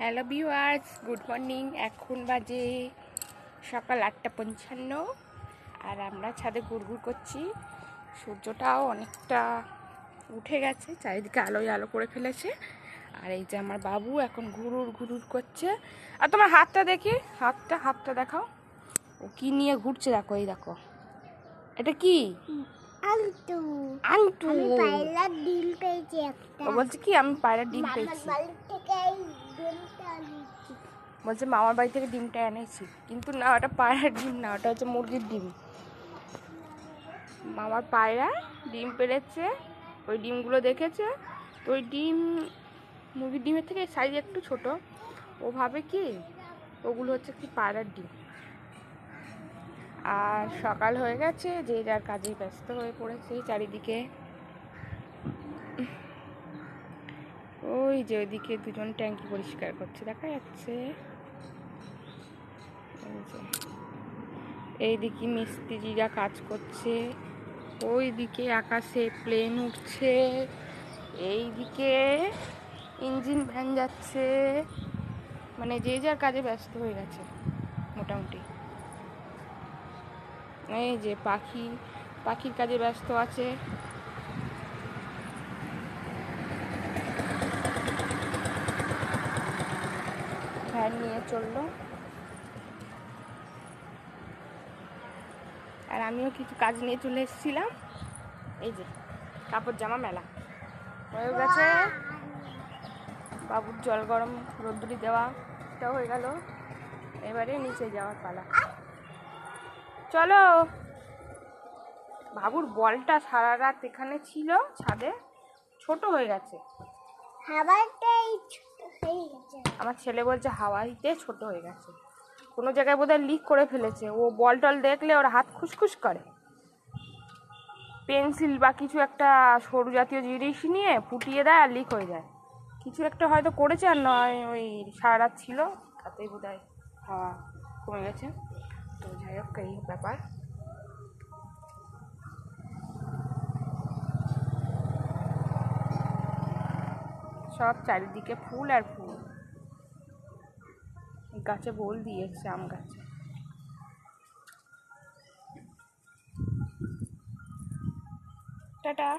Hello viewers, good morning. এখন বাজে সকাল 8:55 আর আমরা ছাদে ঘুরঘুর করছি। সূর্যটাও অনেকটা উঠে গেছে, চারিদিকে আলোয় আলো করে ফেলেছে। আর এই যে আমার বাবু এখন ঘুরুর ঘুরুর করছে। আর তোমার হাতটা দেখি, হাতটা দেখাও। ও কি নিয়ে ঘুরছে দেখো, এই দেখো। এটা কি? আন্টু। আন্টু। আমি পায়রার ডিম পেয়েছি একটা। ও বলছে কি আমি পায়রার ডিম পেয়েছি। মামার বাড়ি থেকে এই ডিমটা আনিয়েছি। বলছে মামার বাড়ি থেকে ডিমটা এনেছি, কিন্তু না, ওটা পায়রার ডিম না, ওটা হচ্ছে মুরগির ডিম। মামার পায়রা ডিম পেড়েছে, ওই ডিমগুলো দেখেছে। তো ওই ডিম মুরগির ডিমের থেকে সাইজ একটু ছোট। ও ভাবে কি ওগুলো হচ্ছে কি পায়রার ডিম। আর সকাল হয়ে গেছে, যে যার কাজে ব্যস্ত হয়ে পড়েছে চারিদিকে। ওই যে ওইদিকে দুজন ট্যাঙ্কি পরিষ্কার করছে, দেখা যাচ্ছে। এইদিকে মিস্ত্রিরা কাজ করছে, ওইদিকে আকাশে প্লেন উঠছে, এইদিকে ইঞ্জিন ভ্যান যাচ্ছে। মানে যে যার কাজে ব্যস্ত হয়ে গেছে মোটামুটি। এই যে পাখির কাজে ব্যস্ত আছে। ভ্যান নিয়ে চললো। আর আমিও কিছু কাজ নিয়ে চলে এসেছিলাম। এই যে কাপড় জামা মেলা হয়ে গেছে, বাবুর জল গরম রোদ্দুরি দেওয়াটাও হয়ে গেল। এবারে নিচে যাওয়ার পালা, চলো। বাবুর বলটা সারা রাত এখানে ছিল ছাদে, ছোট হয়ে গেছে। আমার ছেলে বলছে হাওয়াইতে ছোট হয়ে গেছে, কোনো জায়গায় বোধহয় লিক করে ফেলেছে। ও বল টল দেখলে ওর হাত খুসখুস করে। পেন্সিল বা কিছু একটা সরু জাতীয় জিনিস নিয়ে ফুটিয়ে দেয় আর লিক হয়ে যায়। কিছু একটা হয়তো করেছে, আর নয় ওই সারা রাত ছিল, তাতেই বোধহয় হাওয়া কমে গেছে। তো যাই হোক, এই ব্যাপার। সব চারিদিকে ফুল আর ফুল। গাছে বোল দিয়েছে, আম গাছে। টাটা।